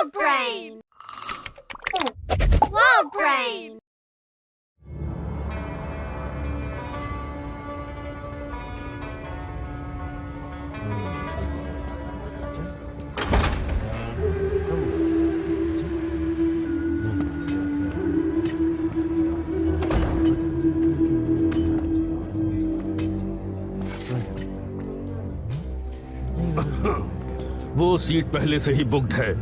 Swirl Brain! Swirl Brain! वो seat पहले से ही बुक्ड है,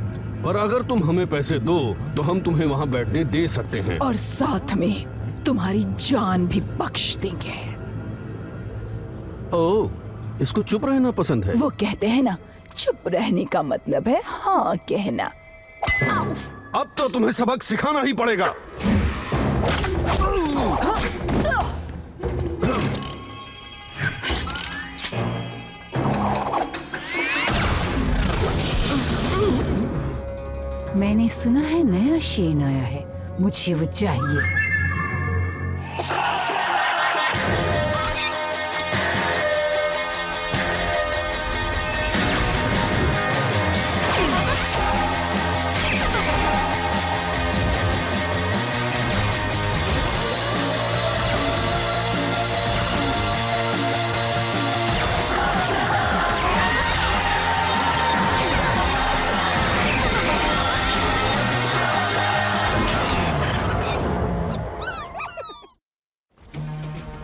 पर अगर तुम हमें पैसे दो तो हम तुम्हें वहाँ बैठने दे सकते हैं। और साथ में तुम्हारी जान भी बख्श देंगे। ओह, इसको चुप रहना पसंद है। वो कहते हैं ना, चुप रहने का मतलब है हाँ कहना। अब तो तुम्हें सबक सिखाना ही पड़ेगा। मैंने सुना है नया शेन आया है, मुझे वो चाहिए।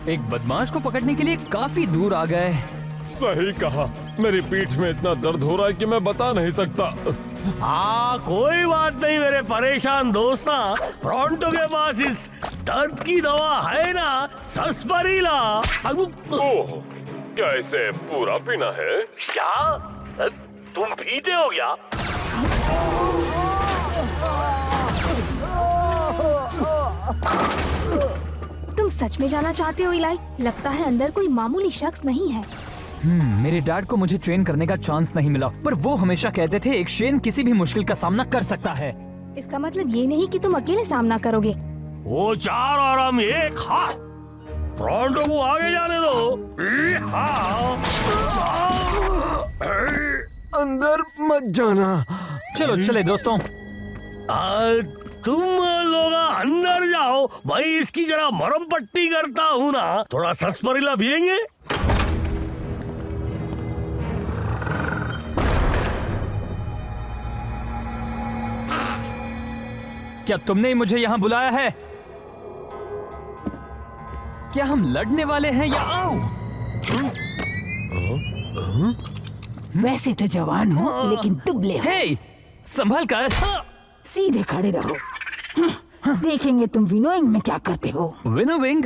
एक बदमाश को पकड़ने के लिए काफी दूर आ गए। सही कहा, मेरी पीठ में इतना दर्द हो रहा है कि मैं बता नहीं सकता। हाँ, कोई बात नहीं मेरे परेशान दोस्ता, प्रोंटो के पास इस दर्द की दवा है ना, सस्परीला। ओह, क्या इसे पूरा पीना है? क्या तुम पीते हो क्या? तुम सच में जाना चाहते हो इलाई? लगता है अंदर कोई मामूली शख्स नहीं है। मेरे डैड को मुझे ट्रेन करने का चांस नहीं मिला, पर वो हमेशा कहते थे एक शेन किसी भी मुश्किल का सामना कर सकता है। इसका मतलब ये नहीं कि तुम अकेले सामना करोगे। वो चार और हम एक। हाँ, प्रोंटो को आगे जाने दो। अंदर मत जाना। चलो चले दोस्तों। तुम लोग अंदर जाओ, भाई इसकी जरा मरम पट्टी करता हूँ ना, थोड़ा सस्परीला पिएंगे? क्या तुमने मुझे यहाँ बुलाया है? क्या हम लड़ने वाले हैं या आओ? वैसे तो जवान हो लेकिन दुबले हो। हे, संभल कर। सीधे खड़े रहो। देखेंगे तुम विनोइंग में क्या करते हो। विनोविंग?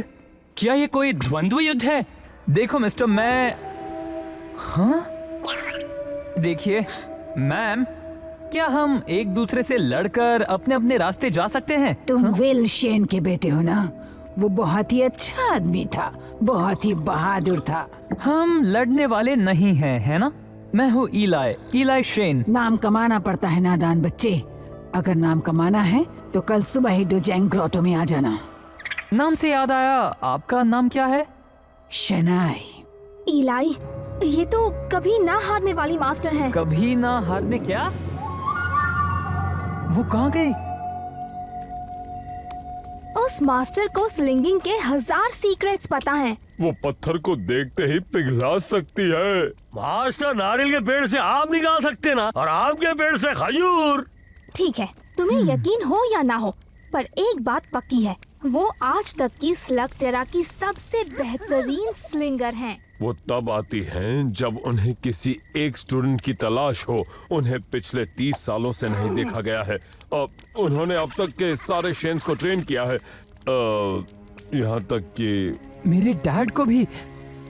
क्या ये कोई द्वंद्व युद्ध है? देखो मिस्टर, मैं हाँ देखिए मैम, क्या हम एक दूसरे से लड़कर अपने अपने रास्ते जा सकते हैं? तुम विल शेन के बेटे हो ना? वो बहुत ही अच्छा आदमी था, बहुत ही बहादुर था। हम लड़ने वाले नहीं हैं, है ना? मैं हूँ इलाई शेन। नाम कमाना पड़ता है नादान बच्चे। अगर नाम कमाना है तो कल सुबह ही डोजैंग ग्रोटो में आ जाना। नाम से याद आया, आपका नाम क्या है? शनाई। इलाई, ये तो कभी ना हारने वाली मास्टर हैं। कभी ना हारने? क्या? वो कहाँ गई? उस मास्टर को स्लिंगिंग के 1000 सीक्रेट्स पता हैं। वो पत्थर को देखते ही पिघला सकती है। मास्टर नारियल के पेड़ से आम निकाल सकते ना, और आम के पेड़ से खजूर। ठीक है, तुम्हें यकीन हो या ना हो, पर एक बात पक्की है, वो आज तक की स्लगटेरा की सबसे बेहतरीन स्लिंगर हैं। वो तब आती हैं जब उन्हें किसी एक स्टूडेंट की तलाश हो। उन्हें पिछले 30 सालों से नहीं देखा गया है। उन्होंने अब तक के सारे शेन्स को ट्रेन किया है, यहाँ तक कि मेरे डैड को भी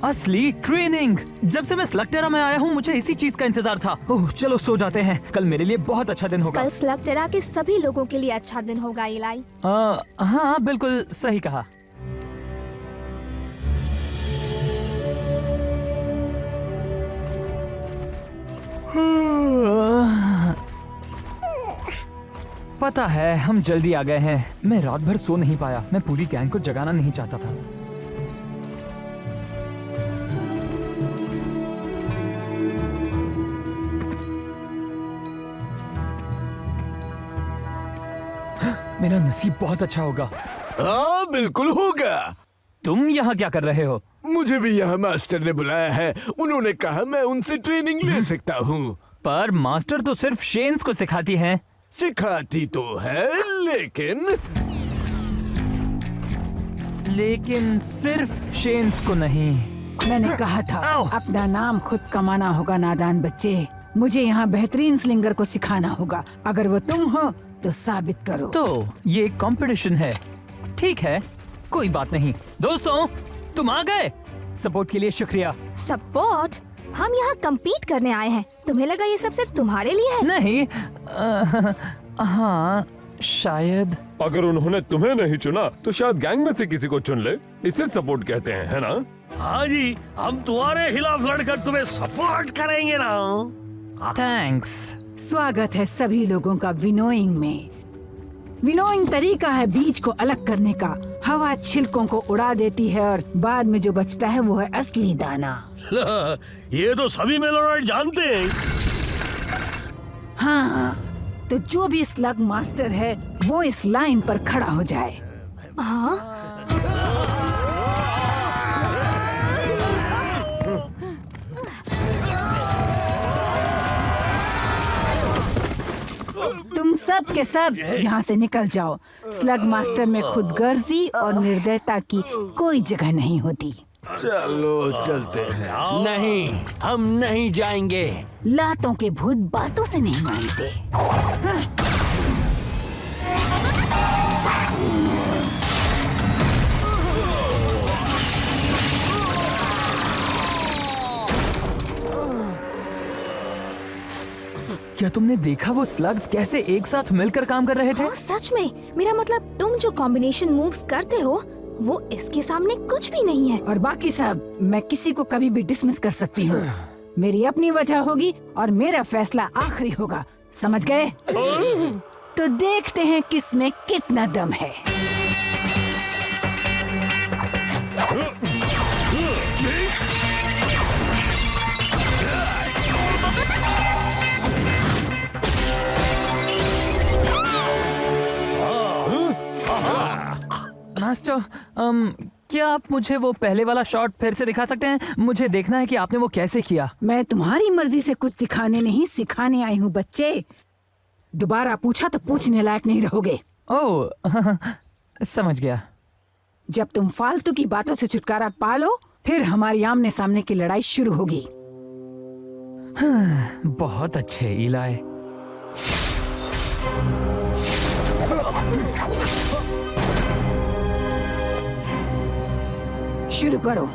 असली ट्रेनिंग। जब से मैं स्लगटेरा में आया हूँ मुझे इसी चीज का इंतजार था। ओह, चलो सो जाते हैं, कल मेरे लिए बहुत अच्छा दिन होगा। कल स्लगटेरा के सभी लोगों के लिए अच्छा दिन होगा इलाई। हाँ बिल्कुल सही कहा। पता है हम जल्दी आ गए हैं। मैं रात भर सो नहीं पाया, मैं पूरी गैंग को जगाना नहीं चाहता था। मेरा नसीब बहुत अच्छा होगा। हाँ बिल्कुल होगा। तुम यहाँ क्या कर रहे हो? मुझे भी यहाँ मास्टर ने बुलाया है। उन्होंने कहा मैं उनसे ट्रेनिंग ले सकता हूँ। पर मास्टर तो सिर्फ शेन्स को सिखाती हैं। सिखाती तो है लेकिन सिर्फ शेन्स को नहीं। मैंने कहा था आओ। अपना नाम खुद कमाना होगा नादान बच्चे। मुझे यहाँ बेहतरीन स्लिंगर को सिखाना होगा। अगर वो तुम हो तो साबित करो। तो ये कंपटीशन है, ठीक है, कोई बात नहीं। दोस्तों, तुम आ गए। सपोर्ट के लिए शुक्रिया। सपोर्ट? हम यहाँ compete करने आए हैं। तुम्हें लगा ये सब सिर्फ तुम्हारे लिए है? नहीं, हाँ शायद। अगर उन्होंने तुम्हें नहीं चुना तो शायद गैंग में से किसी को चुन ले। इसे सपोर्ट कहते हैं, है ना? हाँ जी, हम तुम्हारे खिलाफ लड़कर तुम्हें सपोर्ट करेंगे ना। थैंक्स। स्वागत है सभी लोगों का विनोइंग में। विनोइंग तरीका है बीज को अलग करने का। हवा छिलकों को उड़ा देती है और बाद में जो बचता है वो है असली दाना। ये तो सभी मेलोनाइट जानते हैं। हाँ, तो जो भी स्लग मास्टर है वो इस लाइन पर खड़ा हो जाए। हाँ? तुम सब के सब यहाँ से निकल जाओ। स्लग मास्टर में खुदगर्जी और निर्दयता की कोई जगह नहीं होती। चलो चलते हैं। नहीं, हम नहीं जाएंगे। लातों के भूत बातों से नहीं मानते। क्या तुमने देखा वो स्लग्स कैसे एक साथ मिलकर काम कर रहे थे? हाँ सच में। मेरा मतलब तुम जो कॉम्बिनेशन मूव्स करते हो वो इसके सामने कुछ भी नहीं है। और बाकी सब मैं किसी को कभी भी डिसमिस कर सकती हूँ। मेरी अपनी वजह होगी और मेरा फैसला आखिरी होगा। समझ गए? तो देखते हैं किस में कितना दम है। मास्टर, क्या आप मुझे वो पहले वाला शॉट फिर से दिखा सकते हैं? मुझे देखना है कि आपने वो कैसे किया। मैं तुम्हारी मर्जी से कुछ दिखाने नहीं सिखाने आई हूँ बच्चे। दोबारा पूछा तो पूछने लायक नहीं रहोगे। ओह, समझ गया। जब तुम फालतू की बातों से छुटकारा पा लो फिर हमारी आमने सामने की लड़ाई शुरू होगी। बहुत अच्छे इलाय। शुरू करो।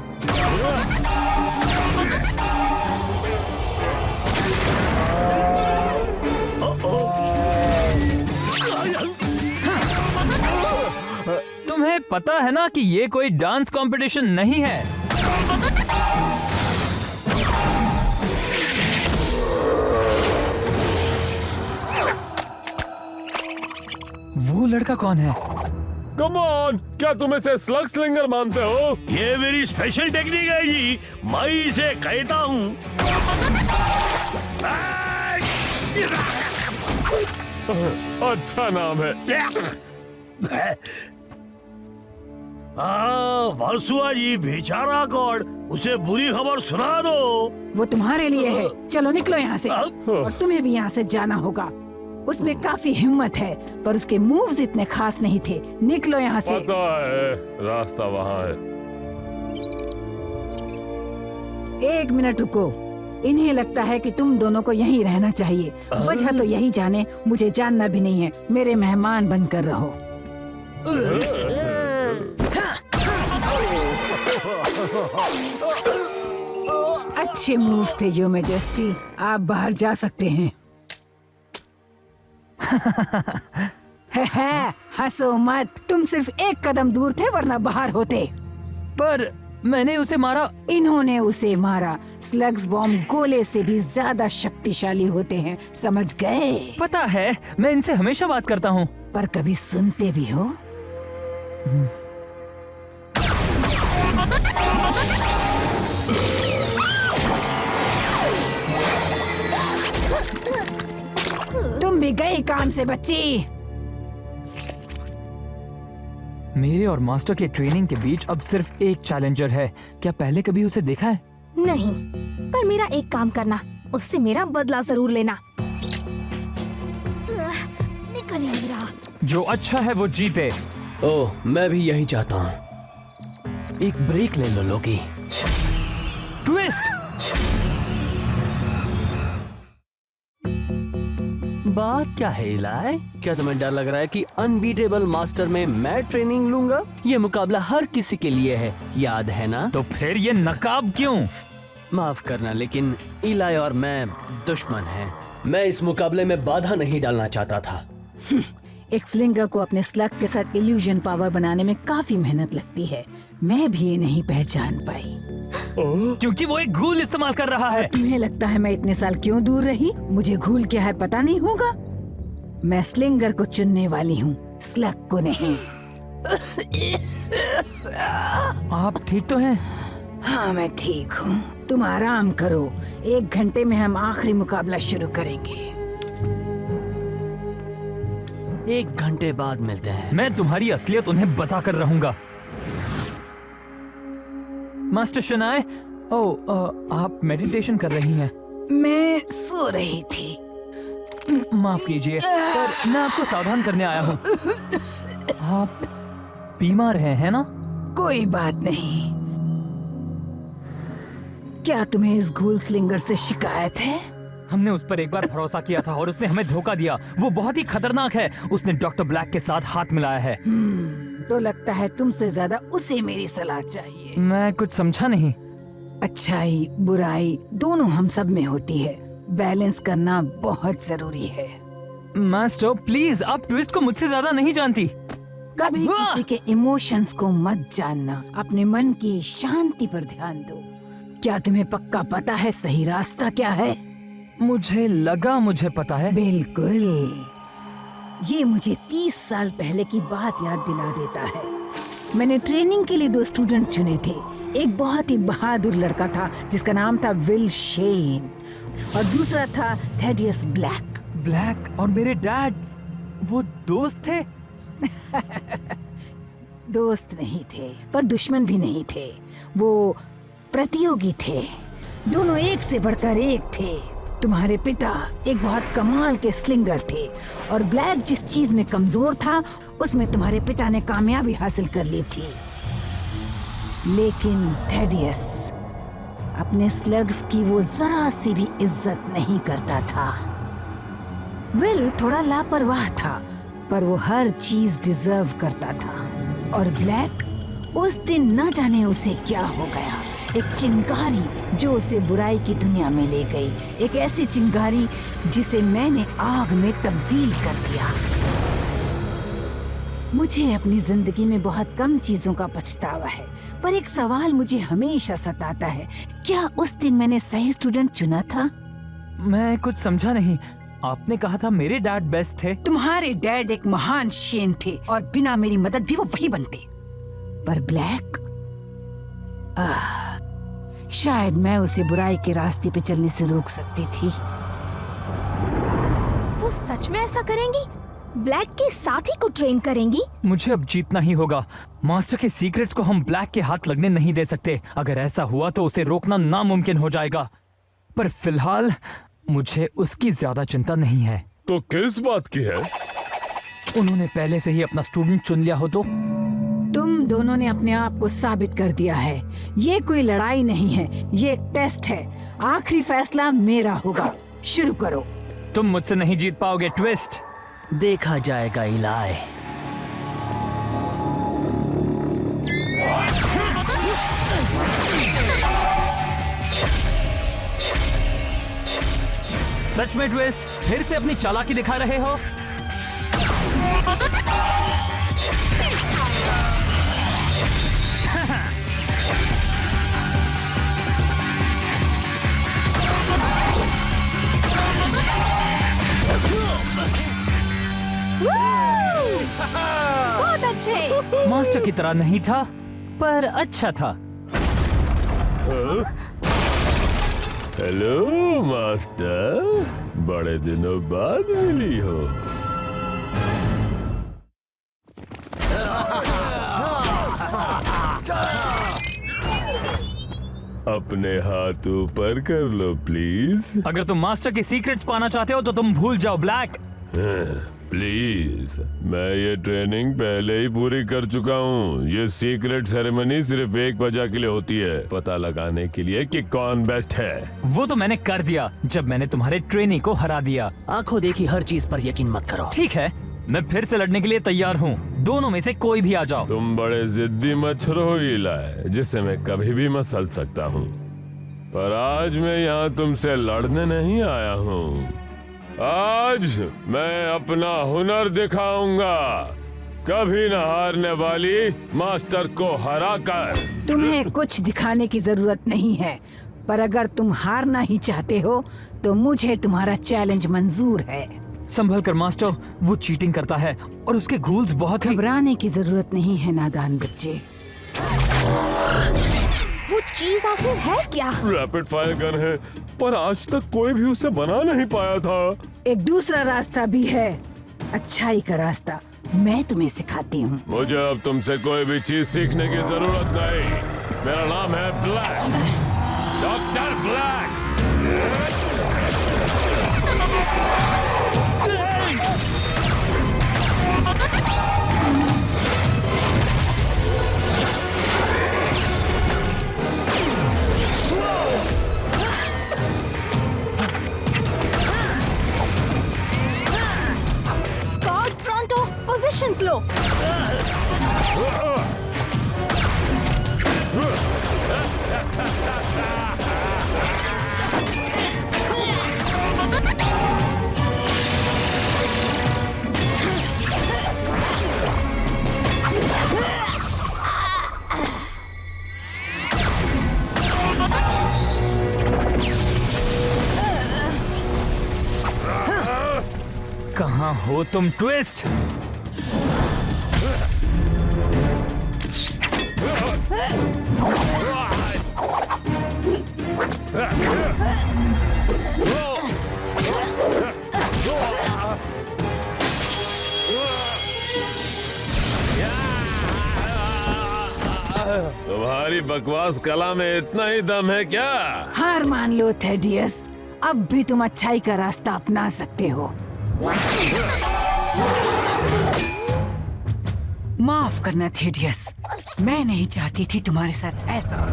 तुम्हें पता है ना कि ये कोई डांस कंपटीशन नहीं है। वो लड़का कौन है? कम ऑन, क्या तुम इसे स्लग स्लिंगर मानते हो? ये मेरी स्पेशल टेक्निक है जी। मैं इसे कहता हूँ। अच्छा नाम है। भसुआ जी बेचारा कौन, उसे बुरी खबर सुना दो। वो तुम्हारे लिए है। चलो निकलो यहाँ से। और तुम्हें भी यहाँ से जाना होगा। उसमें काफी हिम्मत है पर उसके मूव्स इतने खास नहीं थे। निकलो यहाँ से। पता है, रास्ता वहाँ है। 1 मिनट रुको। इन्हें लगता है कि तुम दोनों को यहीं रहना चाहिए। वजह तो यही जाने, मुझे जानना भी नहीं है। मेरे मेहमान बनकर रहो। अच्छे मूव्स थे योर मैजेस्टी। आप बाहर जा सकते हैं। हंसो मत। तुम सिर्फ 1 कदम दूर थे वरना बाहर होते। पर मैंने उसे मारा। इन्होंने उसे मारा। स्लग्स बॉम्ब गोले से भी ज्यादा शक्तिशाली होते हैं। समझ गए? पता है, मैं इनसे हमेशा बात करता हूँ। पर कभी सुनते भी हो? तुम भी गई काम से बच्ची। मेरे और मास्टर के ट्रेनिंग के बीच अब सिर्फ एक चैलेंजर है। क्या पहले कभी उसे देखा है? नहीं, पर मेरा एक काम करना, उससे मेरा बदला जरूर लेना। निकल ही नहीं रहा। जो अच्छा है वो जीते। ओह, मैं भी यही चाहता हूँ। एक ब्रेक ले लो लोकी। ट्विस्ट! बात क्या है इलाई? क्या तुम्हें डर लग रहा है कि अनबीटेबल मास्टर में मैं ट्रेनिंग लूंगा? ये मुकाबला हर किसी के लिए है, याद है ना? तो फिर ये नकाब क्यों? माफ करना, लेकिन इलाई और मैं दुश्मन हैं। मैं इस मुकाबले में बाधा नहीं डालना चाहता था। एक स्लिंगर को अपने स्लग के साथ इल्यूजन पावर बनाने में काफी मेहनत लगती है। मैं भी ये नहीं पहचान पाई। क्योंकि वो एक घूल इस्तेमाल कर रहा है। तुम्हें लगता है मैं इतने साल क्यों दूर रही? मुझे घूल क्या है पता नहीं होगा? मैं स्लिंगर को चुनने वाली हूँ, स्लग को नहीं। आप ठीक तो हैं? हाँ, मैं ठीक हूँ। तुम आराम करो। 1 घंटे में हम आखिरी मुकाबला शुरू करेंगे। 1 घंटे बाद मिलते हैं। मैं तुम्हारी असलियत उन्हें बता कर रहूंगा। मास्टर शनाए, आप मेडिटेशन कर रही हैं। मैं सो रही थी। माफ कीजिए, पर मैं आपको सावधान करने आया हूँ। आप बीमार हैं, है ना? कोई बात नहीं। क्या तुम्हें इस घूल स्लिंगर से शिकायत है? हमने उस पर एक बार भरोसा किया था और उसने हमें धोखा दिया। वो बहुत ही खतरनाक है। उसने डॉक्टर ब्लैक के साथ हाथ मिलाया है। तो लगता है तुमसे ज्यादा उसे मेरी सलाह चाहिए। मैं कुछ समझा नहीं। अच्छाई बुराई दोनों हम सब में होती है। बैलेंस करना बहुत जरूरी है। मास्टर प्लीज, आप ट्विस्ट को मुझसे ज्यादा नहीं जानती। कभी किसी के इमोशंस को मत जानना। अपने मन की शांति पर ध्यान दो। क्या तुम्हें पक्का पता है सही रास्ता क्या है? मुझे लगा मुझे पता है। बिल्कुल। ये मुझे 30 साल पहले की बात याद दिला देता है। मैंने ट्रेनिंग के लिए 2 स्टूडेंट चुने थे। एक बहुत ही बहादुर लड़का था जिसका नाम था विल शेन, और दूसरा था थेडियस ब्लैक। ब्लैक और मेरे डैड वो दोस्त थे? दोस्त नहीं थे, पर दुश्मन भी नहीं थे। वो प्रतियोगी थे। दोनों एक से बढ़कर एक थे। तुम्हारे पिता एक बहुत कमाल के स्लिंगर थे, और ब्लैक जिस चीज में कमजोर था उसमें तुम्हारे पिता ने कामयाबी हासिल कर ली थी। लेकिन थेडियस अपने स्लग्स की वो जरा सी भी इज्जत नहीं करता था। विल थोड़ा लापरवाह था, पर वो हर चीज डिजर्व करता था। और ब्लैक, उस दिन न जाने उसे क्या हो गया। एक चिंगारी जो उसे बुराई की दुनिया में ले गई। एक ऐसी चिंगारी जिसे मैंने आग में तब्दील कर दिया। मुझे अपनी जिंदगी में बहुत कम चीजों का पछतावा है, पर एक सवाल मुझे हमेशा सताता है। क्या उस दिन मैंने सही स्टूडेंट चुना था? मैं कुछ समझा नहीं। आपने कहा था मेरे डैड बेस्ट थे। तुम्हारे डैड एक महान शेन थे, और बिना मेरी मदद भी वो वही बनते। पर ब्लैक, शायद मैं उसे बुराई के रास्ते पे चलने से रोक सकती थी। वो सच में ऐसा करेंगी? ब्लैक के साथी को ट्रेन करेंगी? मुझे अब जीतना ही होगा। मास्टर के सीक्रेट्स को हम ब्लैक के हाथ लगने नहीं दे सकते। अगर ऐसा हुआ तो उसे रोकना नामुमकिन हो जाएगा। पर फिलहाल मुझे उसकी ज्यादा चिंता नहीं है। तो किस बात की है? उन्होंने पहले से ही अपना स्टूडेंट चुन लिया हो तो? तुम दोनों ने अपने आप को साबित कर दिया है। ये कोई लड़ाई नहीं है, ये एक टेस्ट है। आखिरी फैसला मेरा होगा। शुरू करो। तुम मुझसे नहीं जीत पाओगे ट्विस्ट। देखा जाएगा इलाई। सच में ट्विस्ट, फिर से अपनी चालाकी दिखा रहे हो? बहुत अच्छे। मास्टर की तरह नहीं था, पर अच्छा था। हेलो मास्टर, बड़े दिनों बाद मिली हो। अपने हाथ ऊपर कर लो प्लीज। अगर तुम मास्टर की सीक्रेट्स पाना चाहते हो तो तुम भूल जाओ ब्लैक। प्लीज, मैं ये ट्रेनिंग पहले ही पूरी कर चुका हूँ। ये सीक्रेट सेरेमनी सिर्फ एक वजह के लिए होती है, पता लगाने के लिए कि कौन बेस्ट है। वो तो मैंने कर दिया जब मैंने तुम्हारे ट्रेनी को हरा दिया। आंखों देखी हर चीज पर यकीन मत करो। ठीक है, मैं फिर से लड़ने के लिए तैयार हूँ। दोनों में से कोई भी आ जाओ। तुम बड़े जिद्दी मच्छर हो इलाई, जिससे मैं कभी भी मसल सकता हूँ। पर आज मैं यहाँ तुमसे लड़ने नहीं आया हूँ। आज मैं अपना हुनर दिखाऊंगा, कभी न हारने वाली मास्टर को हराकर। तुम्हें कुछ दिखाने की जरूरत नहीं है, पर अगर तुम हारना ही चाहते हो तो मुझे तुम्हारा चैलेंज मंजूर है। संभल कर मास्टर, वो चीटिंग करता है और उसके घूल्स बहुत ही। घबराने की जरूरत नहीं है नादान बच्चे। वो चीज आखिर है क्या? रैपिड फायर गन है, पर आज तक कोई भी उसे बना नहीं पाया था। एक दूसरा रास्ता भी है, अच्छाई का रास्ता। मैं तुम्हें सिखाती हूँ। मुझे अब तुमसे कोई भी चीज सीखने की जरूरत नहीं। मेरा नाम है black, doctor black. God pronto, positions लो। कहाँ हो तुम ट्विस्ट? तुम्हारी बकवास कला में इतना ही दम है क्या? हार मान लो थेडियस, अब भी तुम अच्छाई का रास्ता अपना सकते हो। माफ करना थेडियस, मैं नहीं चाहती थी तुम्हारे साथ ऐसा हो।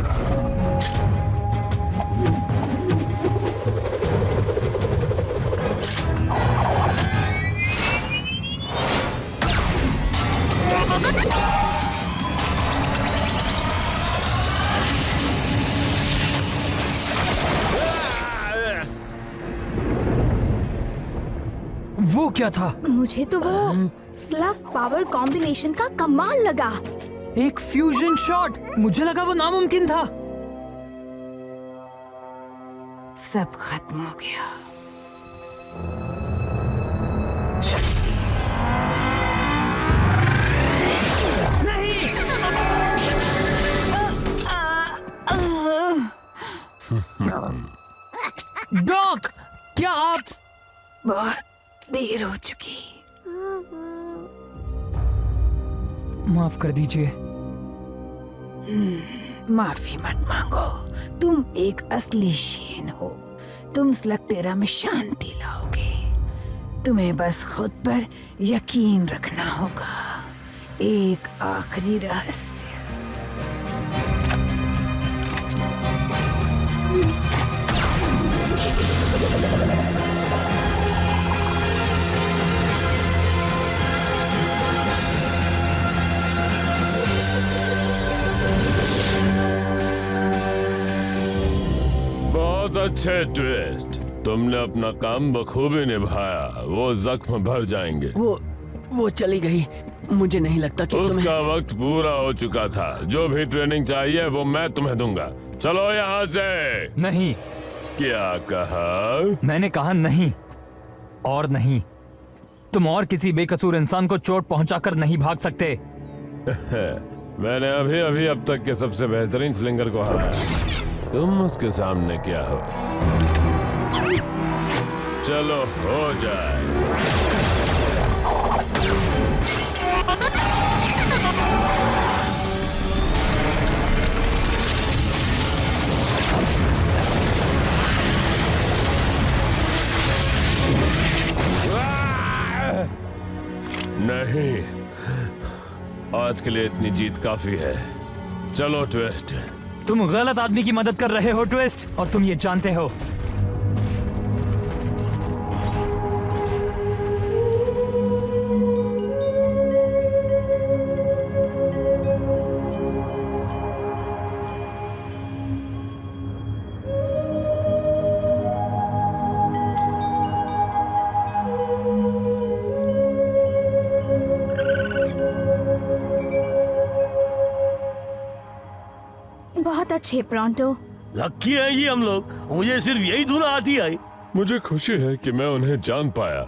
वो क्या था? मुझे तो वो स्लग पावर कॉम्बिनेशन का कमाल लगा। एक फ्यूजन शॉट। मुझे लगा वो नामुमकिन था। सब खत्म हो गया। डॉक, क्या आप? बहुत देर हो चुकी। माफ कर दीजिए। माफी मत मांगो, तुम एक असली शेन हो। तुम स्लगटेरा में शांति लाओगे। तुम्हें बस खुद पर यकीन रखना होगा। एक आखिरी रहस्य। बहुत अच्छे ट्विस्ट, तुमने अपना काम बखूबी निभाया। वो जख्म भर जाएंगे। वो चली गई। मुझे नहीं लगता कि उसका वक्त पूरा हो चुका था। जो भी ट्रेनिंग चाहिए वो मैं तुम्हें दूंगा। चलो यहाँ से। नहीं। क्या कहा? मैंने कहा नहीं और नहीं। तुम और किसी बेकसूर इंसान को चोट पहुंचाकर नहीं भाग सकते। मैंने अभी अभी अब तक के सबसे बेहतरीन स्लिंगर को हराया। तुम उसके सामने क्या हो? चलो हो जाए। नहीं, आज के लिए इतनी जीत काफी है। चलो ट्विस्ट। तुम गलत आदमी की मदद कर रहे हो ट्विस्ट, और तुम ये जानते हो। बहुत अच्छे प्रोंटो। लक्की है जी हम लोग, मुझे सिर्फ यही धुन आती है। मुझे खुशी है कि मैं उन्हें जान पाया।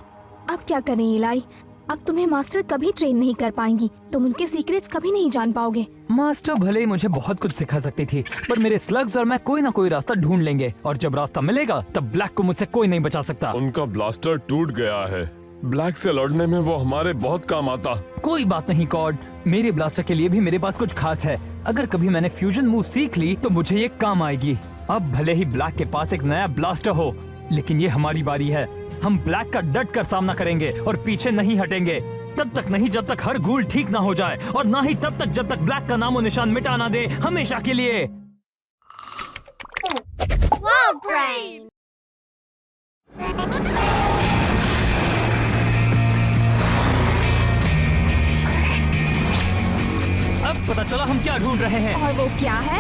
अब क्या करें इलाई, अब तुम्हें मास्टर कभी ट्रेन नहीं कर पाएंगी, तुम उनके सीक्रेट्स कभी नहीं जान पाओगे। मास्टर भले ही मुझे बहुत कुछ सिखा सकती थी, पर मेरे स्लग्स और मैं कोई ना कोई रास्ता ढूंढ लेंगे, और जब रास्ता मिलेगा तब ब्लैक को मुझसे कोई नहीं बचा सकता। उनका ब्लास्टर टूट गया है, ब्लैक से लड़ने में वो हमारे बहुत काम आता। कोई बात नहीं कॉर्ड, मेरे ब्लास्टर के लिए भी मेरे पास कुछ खास है। अगर कभी मैंने फ्यूजन मूव सीख ली तो मुझे ये काम आएगी। अब भले ही ब्लैक के पास एक नया ब्लास्टर हो, लेकिन ये हमारी बारी है। हम ब्लैक का डट कर सामना करेंगे और पीछे नहीं हटेंगे। तब तक नहीं जब तक हर गूल ठीक ना हो जाए, और ना ही तब तक जब तक ब्लैक का नामो निशान मिटा ना दे हमेशा के लिए। अब पता चला हम क्या ढूंढ रहे हैं। और वो क्या है?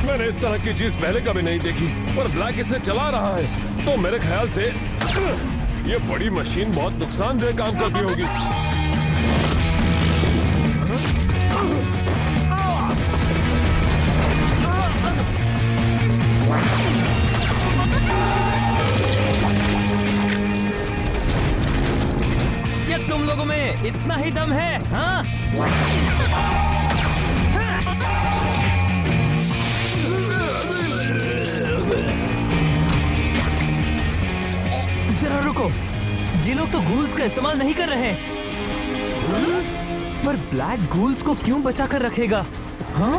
मैंने इस तरह की चीज पहले कभी नहीं देखी, पर ब्लैक इसे चला रहा है, तो मेरे ख्याल से ये बड़ी मशीन बहुत नुकसानदेह काम करती होगी। क्या तुम लोगों में इतना ही दम है? हाँ? जरा रुको, ये लोग तो गूल्स का इस्तेमाल नहीं कर रहे, पर ब्लैक गूल्स को क्यों बचा कर रखेगा? हाँ?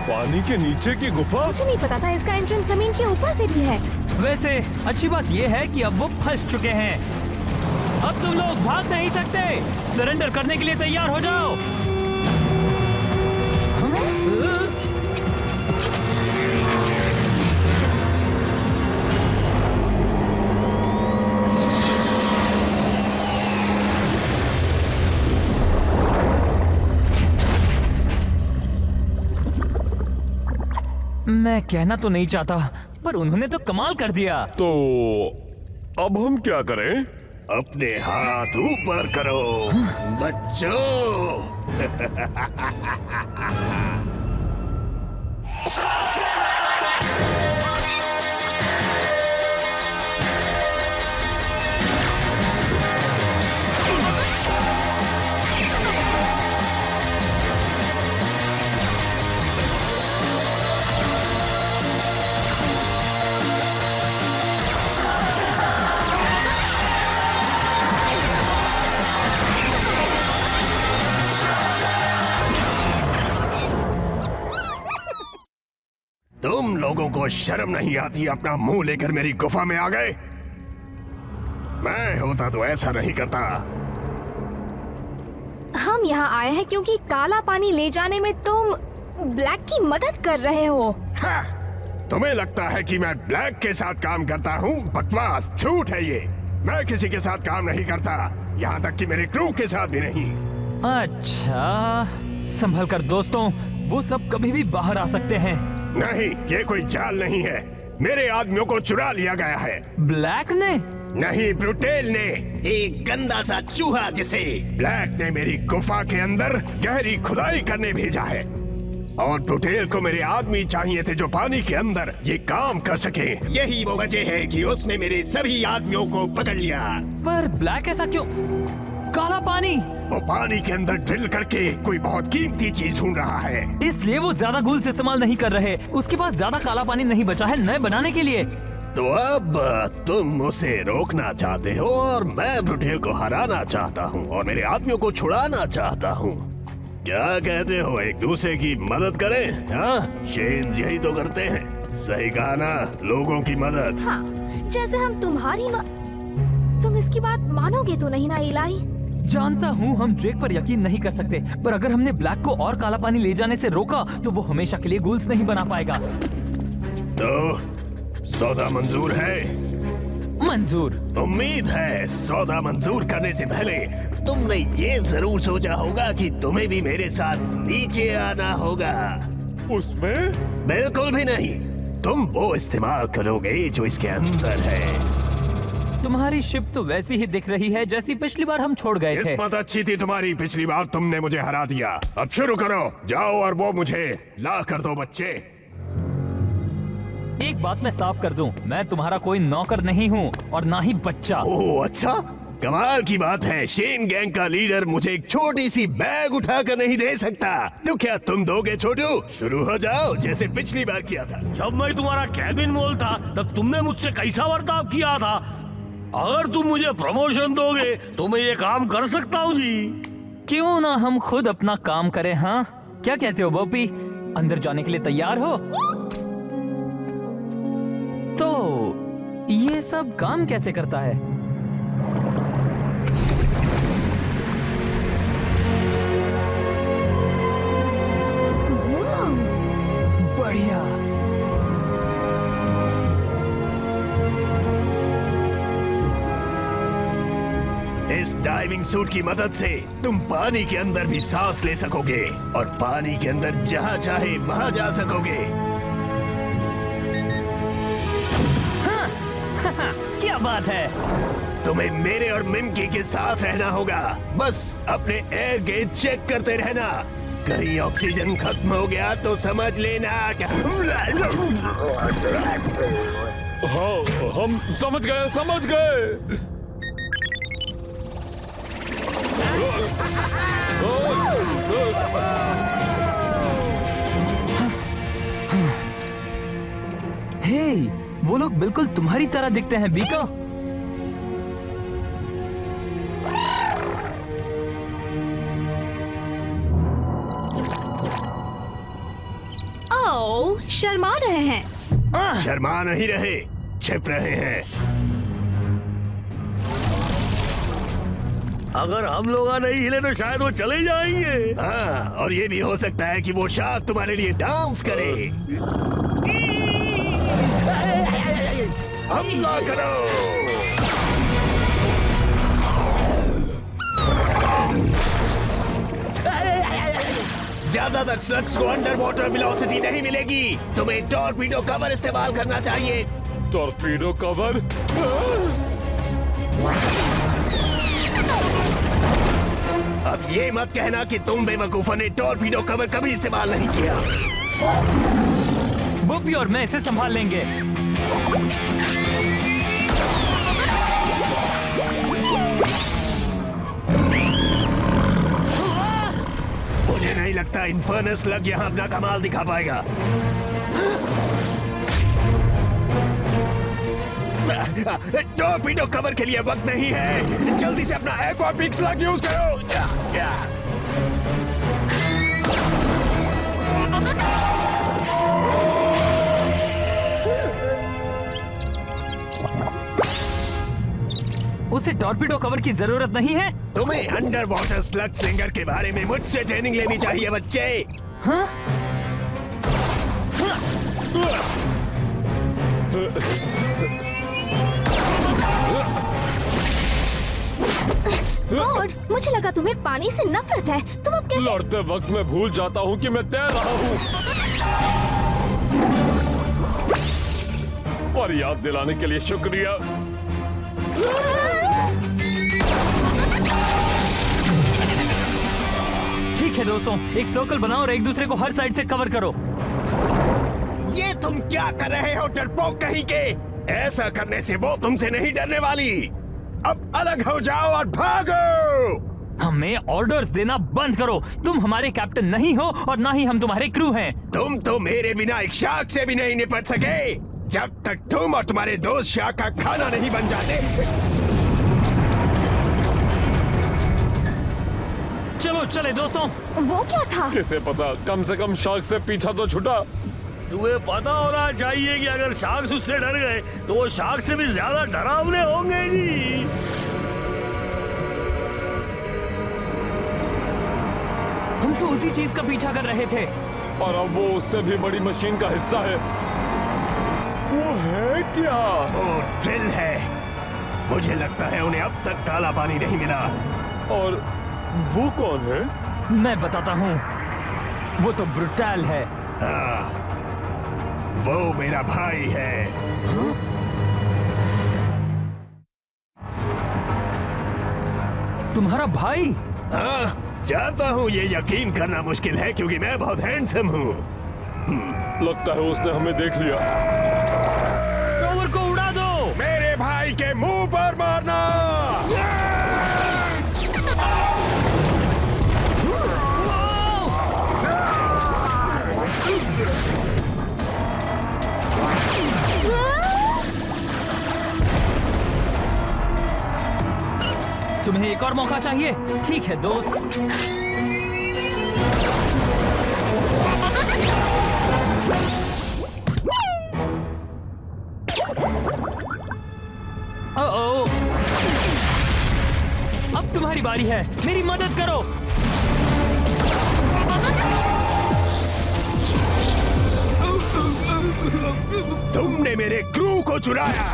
पानी के नीचे की गुफा? मुझे नहीं पता था इसका एंट्रेंस जमीन के ऊपर से भी है। वैसे अच्छी बात यह है कि अब वो फंस चुके हैं। अब तुम लोग भाग नहीं सकते, सरेंडर करने के लिए तैयार हो जाओ। मैं कहना तो नहीं चाहता, पर उन्होंने तो कमाल कर दिया। तो अब हम क्या करें? अपने हाथ ऊपर करो बच्चों। तुम लोगों को शर्म नहीं आती? अपना मुंह लेकर मेरी गुफा में आ गए। मैं होता तो ऐसा नहीं करता। हम यहाँ आए हैं क्योंकि काला पानी ले जाने में तुम ब्लैक की मदद कर रहे हो। हाँ, तुम्हें लगता है कि मैं ब्लैक के साथ काम करता हूँ? बकवास, झूठ है ये। मैं किसी के साथ काम नहीं करता, यहाँ तक कि मेरे क्रू के साथ भी नहीं। अच्छा, संभल कर दोस्तों, वो सब कभी भी बाहर आ सकते हैं। नहीं, ये कोई चाल नहीं है। मेरे आदमियों को चुरा लिया गया है। ब्लैक ने? नहीं, ब्रुटेल ने, एक गंदा सा चूहा जिसे ब्लैक ने मेरी गुफा के अंदर गहरी खुदाई करने भेजा है। और ब्रुटेल को मेरे आदमी चाहिए थे जो पानी के अंदर ये काम कर सके। यही वो वजह है कि उसने मेरे सभी आदमियों को पकड़ लिया। पर ब्लैक ऐसा क्यों? काला पानी? वो पानी के अंदर ड्रिल करके कोई बहुत कीमती चीज ढूंढ रहा है। इसलिए वो ज्यादा गूल्स इस्तेमाल नहीं कर रहे। उसके पास ज्यादा काला पानी नहीं बचा है नए बनाने के लिए। तो अब तुम उसे रोकना चाहते हो और मैं ब्रुटेल को हराना चाहता हूँ और मेरे आदमियों को छुड़ाना चाहता हूँ। क्या कहते हो, एक दूसरे की मदद करें? हाँ, शेन यही तो करते हैं। सही कहा ना, लोगों की मदद। हाँ, जैसे हम तुम्हारी तुम इसकी बात मानोगे तो नहीं ना इलाई? जानता हूँ हम ड्रेक पर यकीन नहीं कर सकते, पर अगर हमने ब्लैक को और काला पानी ले जाने से रोका तो वो हमेशा के लिए गूल्स नहीं बना पाएगा। तो सौदा मंजूर है? मंजूर। उम्मीद है सौदा मंजूर करने से पहले तुमने ये जरूर सोचा होगा कि तुम्हें भी मेरे साथ नीचे आना होगा। उसमें बिल्कुल भी नहीं, तुम वो इस्तेमाल करोगे जो इसके अंदर है। तुम्हारी शिप तो वैसी ही दिख रही है जैसी पिछली बार हम छोड़ गए थे। किस्मत अच्छी थी तुम्हारी, पिछली बार तुमने मुझे हरा दिया। अब शुरू करो, जाओ और वो मुझे ला कर दो बच्चे। एक बात मैं साफ कर दूं, मैं तुम्हारा कोई नौकर नहीं हूँ और ना ही बच्चा। ओह अच्छा, कमाल की बात है। शेन गैंग का लीडर मुझे एक छोटी सी बैग उठा कर नहीं दे सकता, तो क्या तुम दोगे छोटू? शुरू हो जाओ जैसे पिछली बार किया था। जब मैं तुम्हारा कैबिन मोल था तब तुमने मुझसे कैसा बर्ताव किया था? अगर तुम मुझे प्रमोशन दोगे तो मैं ये काम कर सकता हूँ जी। क्यों ना हम खुद अपना काम करें? हाँ, क्या कहते हो बॉपी? अंदर जाने के लिए तैयार हो? तो ये सब काम कैसे करता है? बढ़िया। इस डाइविंग सूट की मदद से तुम पानी के अंदर भी सांस ले सकोगे और पानी के अंदर जहां चाहे वहां जा सकोगे। क्या बात है? तुम्हें मेरे और मिमकी के साथ रहना होगा। बस अपने एयर गेज चेक करते रहना, कहीं ऑक्सीजन खत्म हो गया तो समझ लेना। हाँ, हम समझ गए। हे, वो लोग बिल्कुल तुम्हारी तरह दिखते हैं बीका। ओह, शर्मा रहे हैं। शर्मा नहीं रहे, छिप रहे हैं। अगर हम लोग नहीं हिले तो शायद वो चले जाएंगे। हाँ, और ये भी हो सकता है कि वो शार्क तुम्हारे लिए डांस करे। हमला करो। ज्यादातर स्लग्स को अंडर वाटर वेलोसिटी नहीं मिलेगी, तुम्हें टॉर्पीडो कवर इस्तेमाल करना चाहिए। Torpedo cover? अब ये मत कहना कि तुम बेवकूफों ने टॉर्पीडो कवर कभी इस्तेमाल नहीं किया। बॉपी और मैं इसे संभाल लेंगे। मुझे नहीं लगता इन्फर्नस स्लग यहाँ अपना कमाल दिखा पाएगा। टॉर्पीडो कवर के लिए वक्त नहीं है, जल्दी से अपना एक्वापिक स्लग यूज करो। उसे टॉर्पीडो कवर की जरूरत नहीं है। तुम्हें अंडर वाटर स्लग स्लिंगर के बारे में मुझसे ट्रेनिंग लेनी चाहिए बच्चे। हाँ? गॉड, मुझे लगा तुम्हें पानी से नफरत है। तुम अब कैसे? लड़ते वक्त मैं भूल जाता हूँ कि मैं तैर रहा हूँ। और याद दिलाने के लिए शुक्रिया। ठीक है दोस्तों, एक सर्कल बनाओ और एक दूसरे को हर साइड से कवर करो। ये तुम क्या कर रहे हो डरपोक कहीं के? ऐसा करने से वो तुमसे नहीं डरने वाली। अब अलग हो जाओ और भागो। हमें ऑर्डर्स देना बंद करो। तुम हमारे कैप्टन नहीं हो और ना ही हम तुम्हारे क्रू हैं। तुम तो मेरे बिना एक शार्क से भी नहीं निपट सके, जब तक तुम और तुम्हारे दोस्त शार्क का खाना नहीं बन जाते। चलो चले दोस्तों। वो क्या था? किसे पता, कम से कम शार्क से पीछा तो छुटा। तुम्हें पता होना चाहिए कि अगर शार्क्स उससे डर गए तो वो शार्क से भी ज्यादा डरावने होंगे जी। हम तो उसी चीज का पीछा कर रहे थे। और अब वो उससे भी बड़ी मशीन का हिस्सा है। वो है क्या? वो ड्रिल है। मुझे लगता है उन्हें अब तक काला पानी नहीं मिला। और वो कौन है? मैं बताता हूँ, वो तो ब्रुटल है। हाँ, वो मेरा भाई है। तुम्हारा भाई? हाँ, जानता हूँ ये यकीन करना मुश्किल है क्योंकि मैं बहुत हैंडसम हूँ। लगता है उसने हमें देख लिया। टॉवर को उड़ा दो। मेरे भाई के मुंह पर मारना। तुम्हें एक और मौका चाहिए? ठीक है दोस्त। ओ, अब तुम्हारी बारी है, मेरी मदद करो। तुमने मेरे क्रू को चुराया।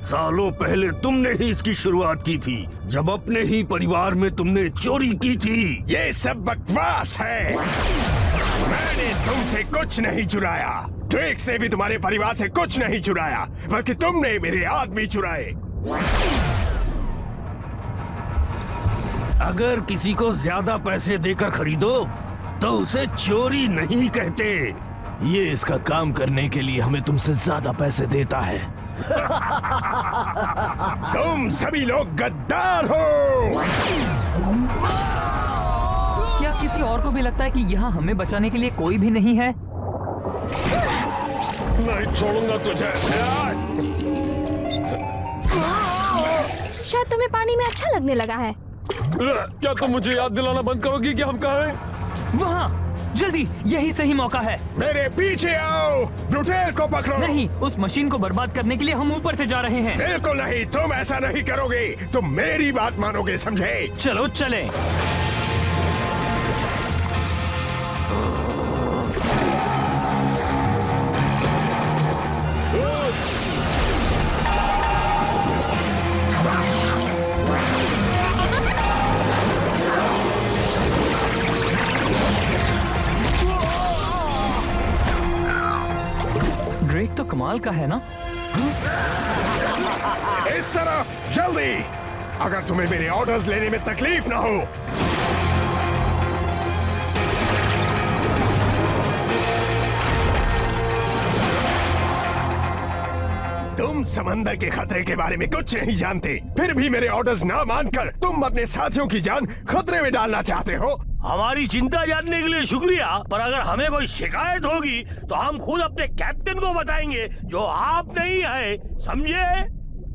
सालों पहले तुमने ही इसकी शुरुआत की थी, जब अपने ही परिवार में तुमने चोरी की थी। ये सब बकवास है। मैंने तुमसे कुछ नहीं चुराया। ड्रेक्स ने भी तुम्हारे परिवार से कुछ नहीं चुराया, बल्कि तुमने मेरे आदमी चुराए। अगर किसी को ज्यादा पैसे देकर खरीदो तो उसे चोरी नहीं कहते। ये इसका काम करने के लिए हमें तुमसे ज्यादा पैसे देता है। तुम सभी लोग गद्दार हो। क्या किसी और को भी लगता है कि यहाँ हमें बचाने के लिए कोई भी नहीं है? नहीं छोड़ूंगा तुझे। शायद तुम्हें पानी में अच्छा लगने लगा है। क्या तुम मुझे याद दिलाना बंद करोगी कि हम कहाँ हैं? वहाँ, जल्दी, यही सही मौका है। मेरे पीछे आओ। ब्रुटेल को पकड़ो। नहीं, उस मशीन को बर्बाद करने के लिए हम ऊपर से जा रहे हैं। बिल्कुल नहीं, तुम ऐसा नहीं करोगे। तुम मेरी बात मानोगे, समझे? चलो चलें। ड्रेक तो कमाल का है ना? इस तरफ, जल्दी। अगर तुम्हें मेरे ऑर्डर्स लेने में तकलीफ ना हो। तुम समंदर के खतरे के बारे में कुछ नहीं जानते, फिर भी मेरे ऑर्डर्स ना मानकर तुम अपने साथियों की जान खतरे में डालना चाहते हो। हमारी चिंता जानने के लिए शुक्रिया, पर अगर हमें कोई शिकायत होगी तो हम खुद अपने कैप्टन को बताएंगे, जो आप नहीं है, समझे?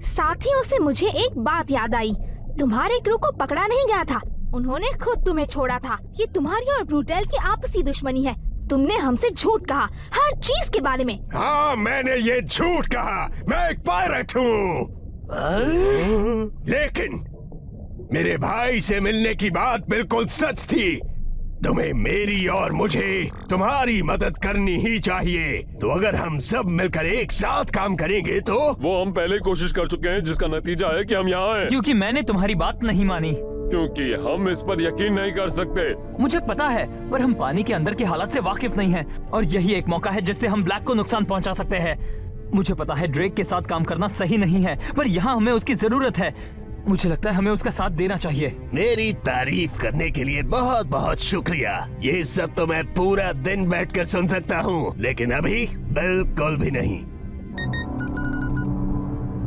साथियों से मुझे एक बात याद आई। तुम्हारे क्रू को पकड़ा नहीं गया था, उन्होंने खुद तुम्हें छोड़ा था। ये तुम्हारी और ब्रूटेल की आपसी दुश्मनी है। तुमने हमसे झूठ कहा हर चीज के बारे में। हाँ, मैंने ये झूठ कहा। मैं एक पायलट हूँ। लेकिन मेरे भाई से मिलने की बात बिल्कुल सच थी। तुम्हें मेरी और मुझे तुम्हारी मदद करनी ही चाहिए। तो अगर हम सब मिलकर एक साथ काम करेंगे तो वो हम पहले कोशिश कर चुके हैं, जिसका नतीजा है कि हम यहाँ हैं। क्योंकि मैंने तुम्हारी बात नहीं मानी। क्योंकि हम इस पर यकीन नहीं कर सकते। मुझे पता है, पर हम पानी के अंदर के हालात से वाकिफ नहीं हैं, और यही एक मौका है जिससे हम ब्लैक को नुकसान पहुंचा सकते हैं। मुझे पता है ड्रेक के साथ काम करना सही नहीं है, पर यहाँ हमें उसकी जरूरत है। मुझे लगता है हमें उसका साथ देना चाहिए। मेरी तारीफ करने के लिए बहुत बहुत शुक्रिया। ये सब तो मैं पूरा दिन बैठकर सुन सकता हूँ, लेकिन अभी बिल्कुल भी नहीं।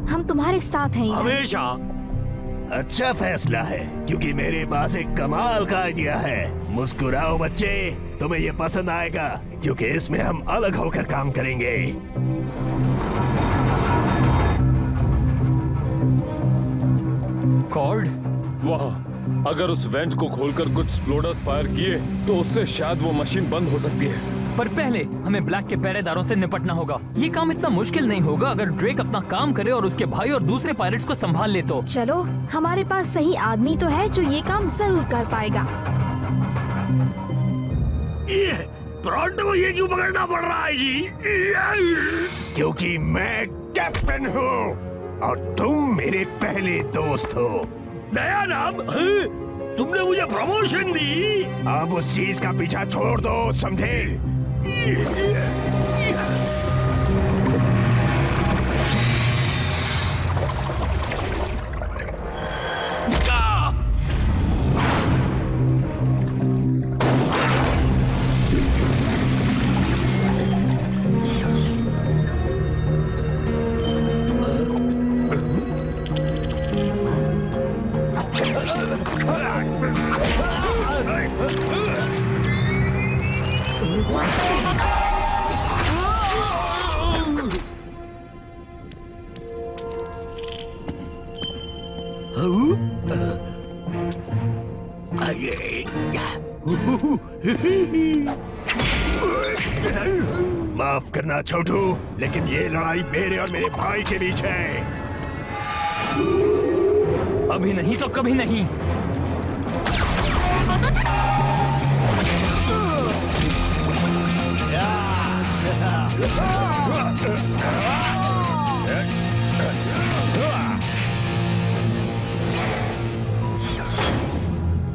हम तुम्हारे साथ हैं ईलान। हमेशा। अच्छा फैसला है, क्योंकि मेरे पास एक कमाल का आइडिया है। मुस्कुराओ बच्चे, तुम्हें ये पसंद आएगा, क्योंकि इसमें हम अलग होकर काम करेंगे। कॉर्ड? वहाँ, अगर उस वेंट को खोलकर कुछ एक्सप्लोडर्स फायर किए तो उससे शायद वो मशीन बंद हो सकती है। पर पहले हमें ब्लैक के पहरेदारों से निपटना होगा। ये काम इतना मुश्किल नहीं होगा अगर ड्रेक अपना काम करे और उसके भाई और दूसरे पायरेट्स को संभाल ले तो। चलो, हमारे पास सही आदमी तो है जो ये काम जरूर कर पाएगा। प्रोंटो को ये क्यों पकड़ना पड़ रहा है जी? क्योंकि मैं कैप्टन हूँ और तुम मेरे पहले दोस्त हो। नया नाम? तुमने मुझे प्रमोशन दी? अब उस चीज का पीछा छोड़ दो, समझे? माफ करना छोटू, लेकिन ये लड़ाई मेरे और मेरे भाई के बीच है। अभी नहीं तो कभी नहीं।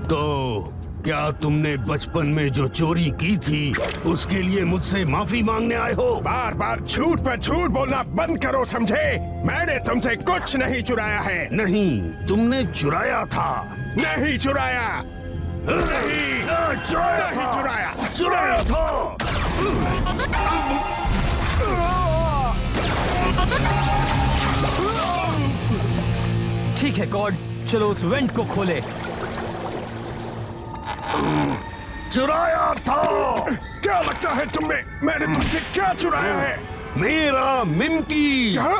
तो क्या तुमने बचपन में जो चोरी की थी उसके लिए मुझसे माफी मांगने आए हो? बार बार झूठ पर झूठ बोलना बंद करो, समझे? मैंने तुमसे कुछ नहीं चुराया है। नहीं, तुमने चुराया था। नहीं चुराया। नहीं चुराया नहीं था। चुराया। चुराया था। ठीक है गॉड, चलो उस वेंट को खोले। चुराया था। क्या लगता है तुम्हें मैंने तुमसे क्या चुराया है? मेरा मिमकी। क्या?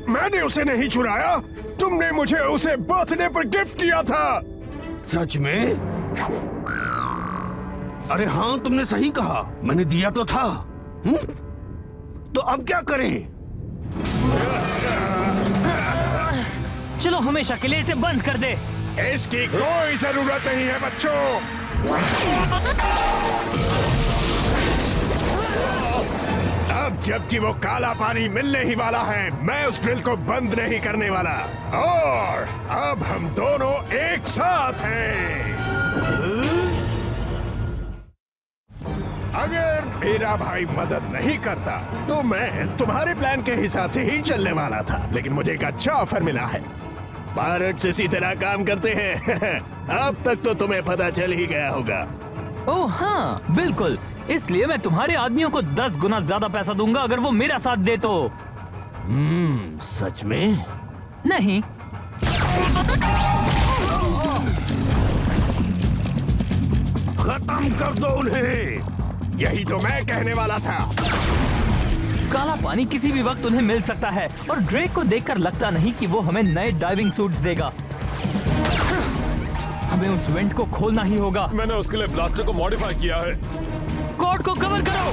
मैंने उसे नहीं चुराया। तुमने मुझे उसे बर्थडे पर गिफ्ट किया था। सच में? अरे हाँ, तुमने सही कहा, मैंने दिया तो था। तो अब क्या करें? चलो हमेशा के लिए इसे बंद कर दे। इसकी कोई जरूरत नहीं है बच्चों। अब जबकि वो काला पानी मिलने ही वाला है, मैं उस ड्रिल को बंद नहीं करने वाला। और अब हम दोनों एक साथ हैं। अगर मेरा भाई मदद नहीं करता तो मैं तुम्हारे प्लान के हिसाब से ही चलने वाला था, लेकिन मुझे एक अच्छा ऑफर मिला है। पायरेट्स इसी तरह काम करते हैं। अब तक तो तुम्हें पता चल ही गया होगा। ओह हाँ, बिल्कुल। इसलिए मैं तुम्हारे आदमियों को 10 गुना ज्यादा पैसा दूंगा अगर वो मेरा साथ दे तो। सच में? नहीं। खत्म कर दो उन्हें। यही तो मैं कहने वाला था। काला पानी किसी भी वक्त उन्हें मिल सकता है और ड्रेक को देखकर लगता नहीं कि वो हमें नए डाइविंग सूट्स देगा। हमें उस वेंट को खोलना ही होगा। मैंने उसके लिए ब्लास्टर को मॉडिफाई किया है। कॉर्ड को कवर करो।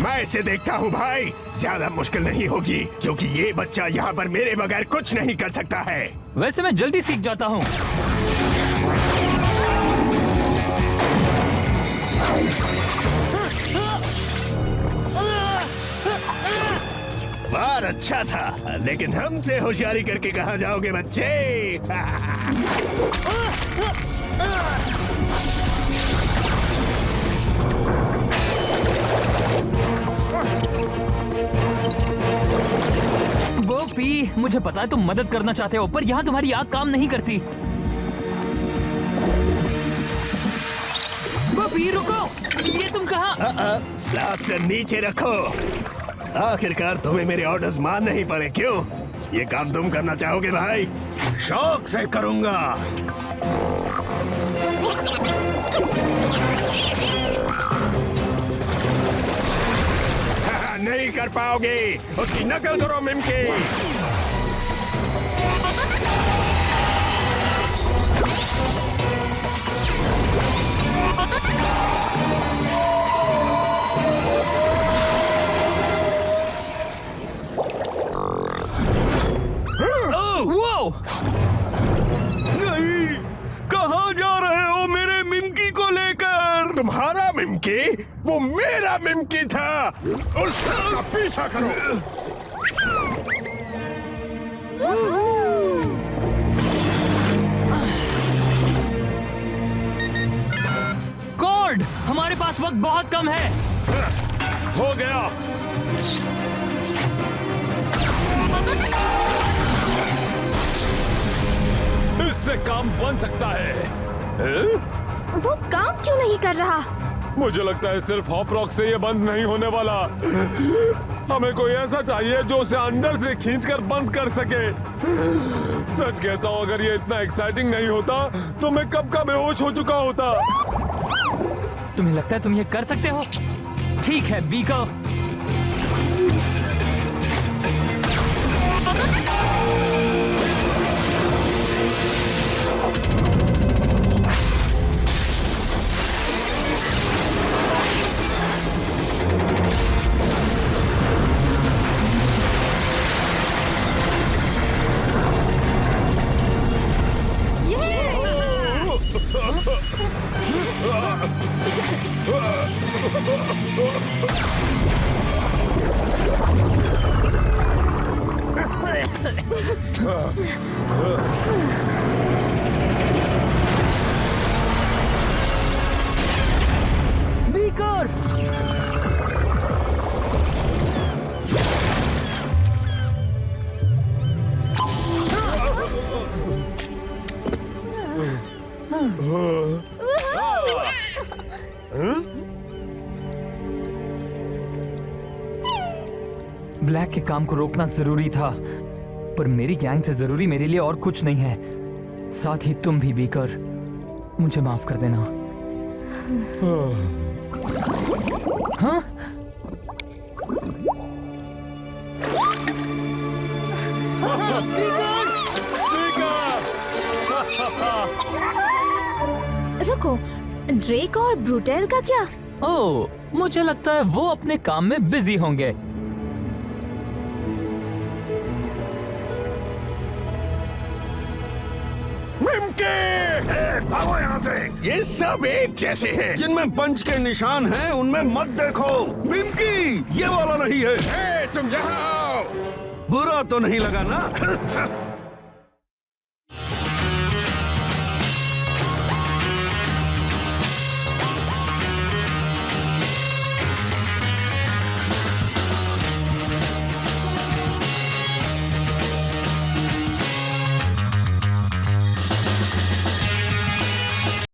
मैं इसे देखता हूँ भाई, ज्यादा मुश्किल नहीं होगी क्योंकि ये बच्चा यहाँ पर मेरे बगैर कुछ नहीं कर सकता है। वैसे मैं जल्दी सीख जाता हूँ। बार अच्छा था, लेकिन हमसे होशियारी करके कहाँ जाओगे बच्चे? वो पी, मुझे पता है तुम मदद करना चाहते हो, पर यहाँ तुम्हारी आग काम नहीं करती। वो पी, रुको। ये तुम कहाँ? ब्लास्टर नीचे रखो। आखिरकार तुम्हें मेरे ऑर्डर्स मानने ही पड़े, क्यों? ये काम तुम करना चाहोगे भाई? शौक से करूंगा। ऐसा नहीं कर पाओगे। उसकी नकल करो मिमकी। नहीं, कहाँ जा रहे हो मेरे मिमकी को लेकर? तुम्हारा मिमकी? वो मेरा मिमकी था। उसका पीछा करो। कॉर्ड, हमारे पास वक्त बहुत कम है। हो गया। इससे काम बन सकता है। वो काम क्यों नहीं कर रहा? मुझे लगता है सिर्फ हॉप रॉक से ये बंद नहीं होने वाला। हमें कोई ऐसा चाहिए जो उसे अंदर से खींचकर बंद कर सके। सच कहता हूँ, अगर ये इतना एक्साइटिंग नहीं होता तो मैं कब का बेहोश हो चुका होता। तुम्हें लगता है तुम ये कर सकते हो? ठीक है बीकर। बीकर! ब्लैक के काम को रोकना जरूरी था, पर मेरी गैंग से जरूरी मेरे लिए और कुछ नहीं है। साथ ही तुम भी बीकर, मुझे माफ कर देना। हाँ? रुको, ड्रेक और ब्रूटेल का क्या? ओह, मुझे लगता है वो अपने काम में बिजी होंगे। मिमकी, भागो यहाँ से। ये सब एक जैसे हैं। जिनमें पंच के निशान हैं उनमें मत देखो। मिमकी, ये वाला नहीं है। तुम यहाँ आओ। बुरा तो नहीं लगा ना?